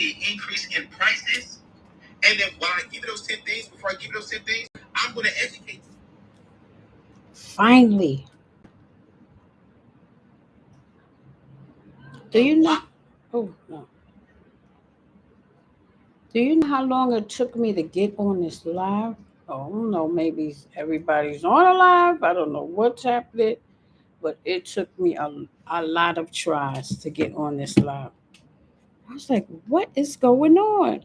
see an increase in prices. And then while I give you those 10 things, before I give you those 10 things, I'm going to educate you. Finally. Do you know? Oh, no. Do you know how long it took me to get on this live? Oh, I don't know. Maybe everybody's on a live. I don't know what's happening, but it took me a lot of tries to get on this live. I was like, what is going on?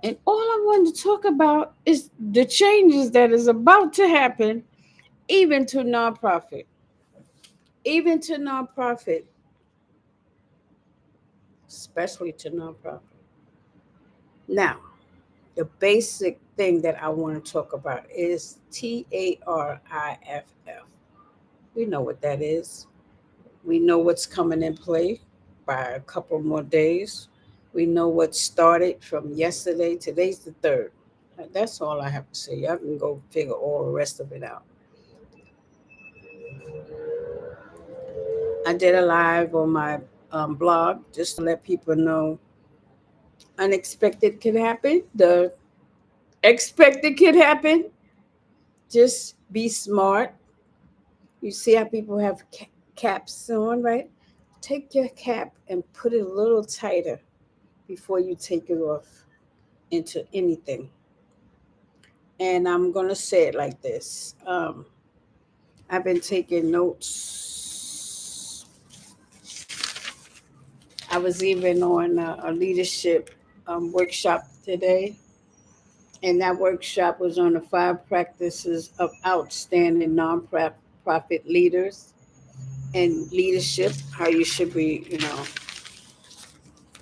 And all I wanted to talk about is the changes that is about to happen, even to nonprofit. Even to nonprofit, especially to nonprofit. Now, the basic thing that I want to talk about is TARIFF. We know what that is. We know what's coming in play by a couple more days. We know what started from yesterday. Today's the 3rd. That's all I have to say. Y'all can go figure all the rest of it out. I did a live on my blog just to let people know unexpected can happen. The expected can happen. Just be smart. You see how people have caps on, right? Take your cap and put it a little tighter before you take it off into anything. And I'm going to say it like this. I've been taking notes. I was even on a leadership workshop today. And that workshop was on the 5 practices of outstanding nonprofit leaders and leadership, how you should be,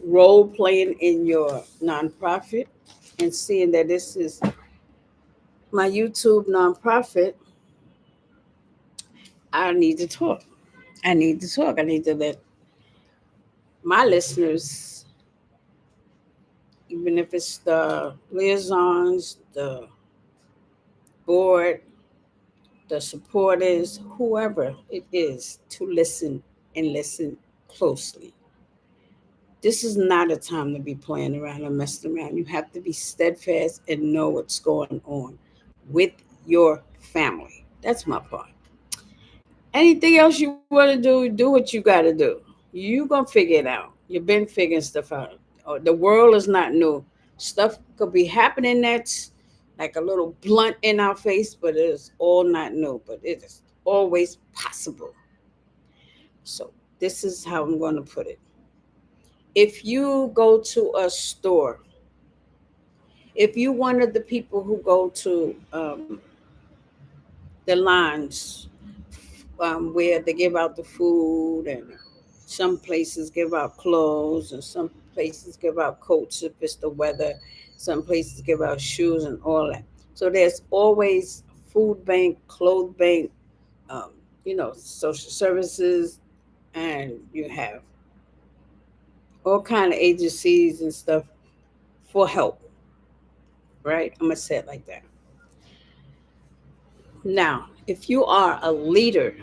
role playing in your nonprofit, and seeing that this is my YouTube nonprofit. I need to talk. I need to talk. I need to let my listeners, even if it's the liaisons, the board, the supporters, whoever it is, to listen and listen closely. This is not a time to be playing around and messing around. You have to be steadfast and know what's going on with your family. That's my part. Anything else you want to do what you got to do. You gonna figure it out. You've been figuring stuff out. The world is not new. Stuff could be happening that's like a little blunt in our face, but it is all not new. But it is always possible. So this is how I'm going to put it. If you go to a store, if you one of the people who go to the lines where they give out the food, and some places give out clothes, and some places give out coats if it's the weather, some places give out shoes and all that. So there's always food bank, clothes bank, um, social services, and you have all kind of agencies and stuff for help, right? I'm gonna say it like that. Now, if you are a leader,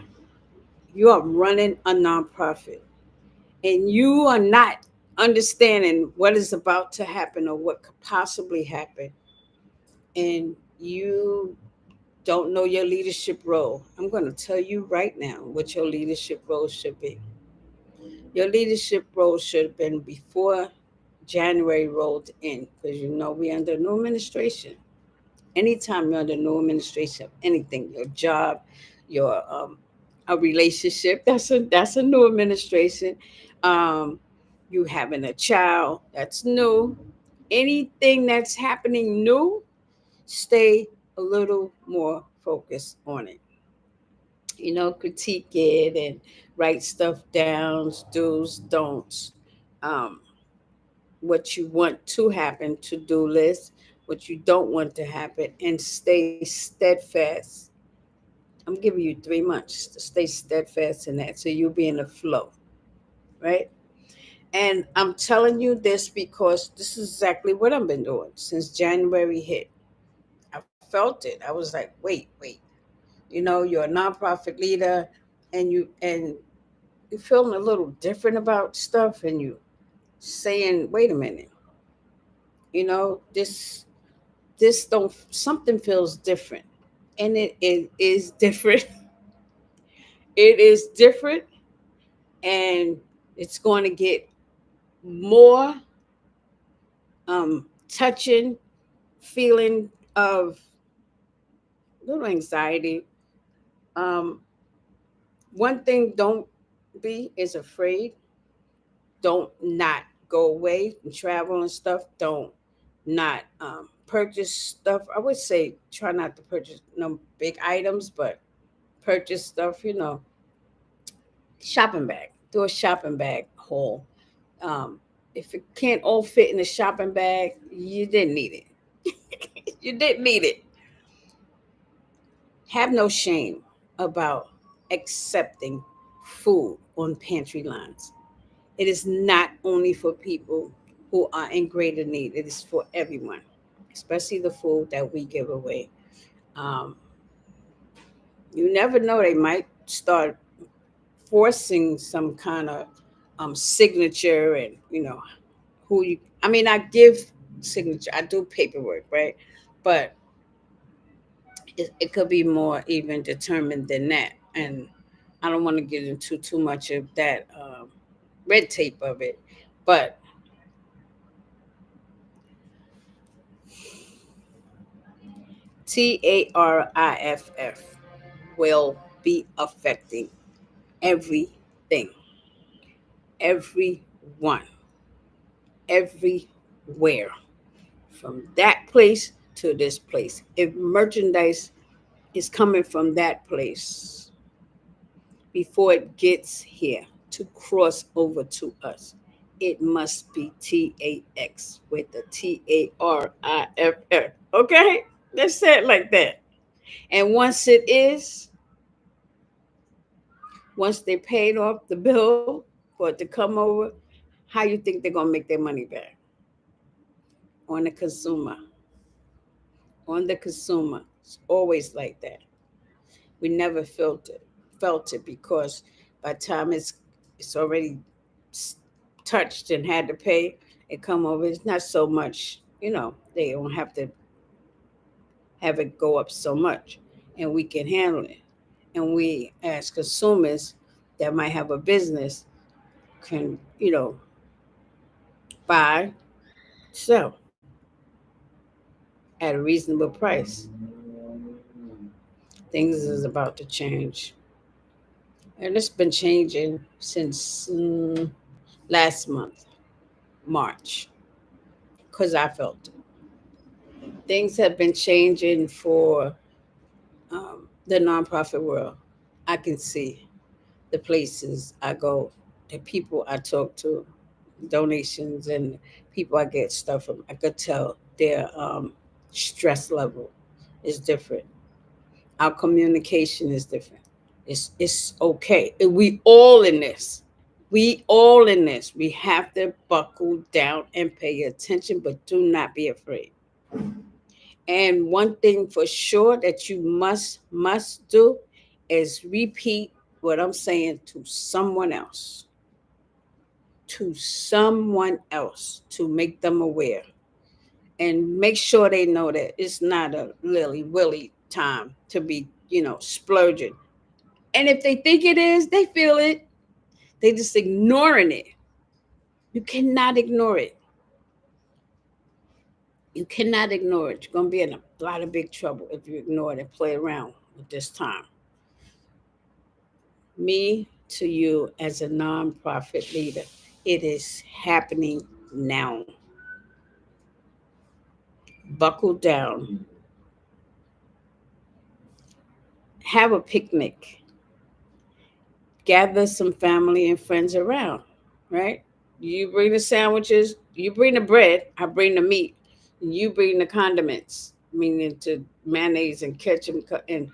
you are running a nonprofit, and you are not understanding what is about to happen or what could possibly happen, and you don't know your leadership role, I'm going to tell you right now what your leadership role should be. Your leadership role should have been before January rolled in, because we're under new administration. Anytime you're under new administration of anything, your job, your a relationship, that's a new administration. Um, you having a child, that's new. Anything that's happening new, stay a little more focused on it. Critique it and write stuff down, do's, don'ts. Um, what you want to happen, to do list, what you don't want to happen, and stay steadfast. I'm giving you 3 months to stay steadfast in that so you'll be in the flow, right? And I'm telling you this because this is exactly what I've been doing since January hit. I felt it. I was like, wait. You're a nonprofit leader, and you're feeling a little different about stuff, and you saying, wait a minute. this don't something feels different, and it is different. It is different, and it's going to get more touching feeling of little anxiety. um One thing, don't be is afraid. Don't not go away and travel and stuff. Don't not purchase stuff. I would say try not to purchase no big items, but purchase stuff, shopping bag. Do a shopping bag haul. If it can't all fit in a shopping bag, you didn't need it. You didn't need it. Have no shame about accepting food on pantry lines. It is not only for people who are in greater need, it is for everyone, especially the food that we give away. Um, you never know, they might start forcing some kind of signature, and who you I mean, I give signature, I do paperwork, right? But it could be more even determined than that. And I don't want to get into too much of that red tape of it. But TARIFF will be affecting everything, everyone, everywhere, from that place to this place. If merchandise is coming from that place before it gets here to cross over to us, it must be TAX with the TARIFF. Okay? Let's say it like that. And once it is, once they paid off the bill for it to come over, how you think they're gonna make their money back? On the consumer. On the consumer. It's always like that. We never felt it because by the time it's already touched and had to pay and come over, it's not so much. They don't have to have it go up so much, and we can handle it. And we, as consumers that might have a business, can buy, sell at a reasonable price. Things is about to change, and it's been changing since last month, March, because I felt it. Things have been changing for the nonprofit world. I can see the places I go, the people I talk to, donations, and people I get stuff from. I could tell their stress level is different. Our communication is different. It's okay. We all in this. We all in this. We have to buckle down and pay attention, but do not be afraid. And one thing for sure that you must do is repeat what I'm saying to someone else, to make them aware, and make sure they know that it's not a lily willy time to be, splurging. And if they think it is, they feel it. They just ignoring it. You cannot ignore it. You cannot ignore it. You're gonna be in a lot of big trouble if you ignore it and play around with this time. Me to you as a nonprofit leader, it is happening now. Buckle down, have a picnic, gather some family and friends around, right? You bring the sandwiches, you bring the bread, I bring the meat, and you bring the condiments, meaning to mayonnaise and ketchup, and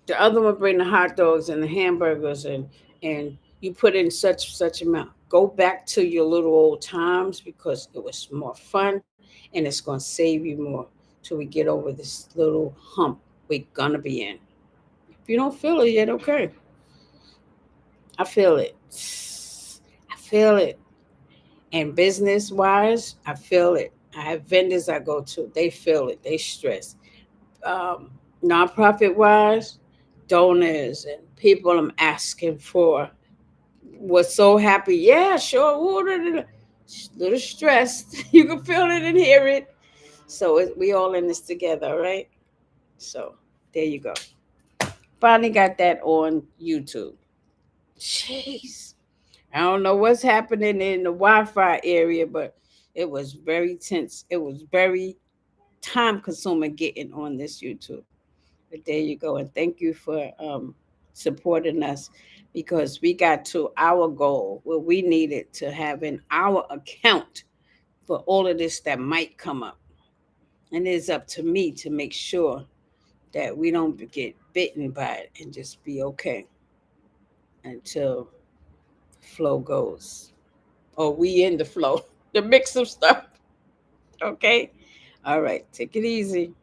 the other one bring the hot dogs and the hamburgers, and you put in such amount. Go back to your little old times because it was more fun, and it's going to save you more till we get over this little hump we're gonna be in. If you don't feel it yet, okay. I feel it. I feel it. And business wise, I feel it. I have vendors I go to. They feel it. They stress. Um, Nonprofit wise, donors and people I'm asking for was so happy. Yeah, sure. Ooh, little stressed. You can feel it and hear it. So we all in this together, right? So there you go. Finally got that on YouTube. Jeez. I don't know what's happening in the Wi-Fi area, but it was very tense. It was very time consuming getting on this YouTube. But there you go. And thank you for supporting us because we got to our goal where we needed to have in our account for all of this that might come up. And it's up to me to make sure that we don't get bitten by it and just be okay until flow goes. Or we in the flow, the mix of stuff. Okay. All right. Take it easy.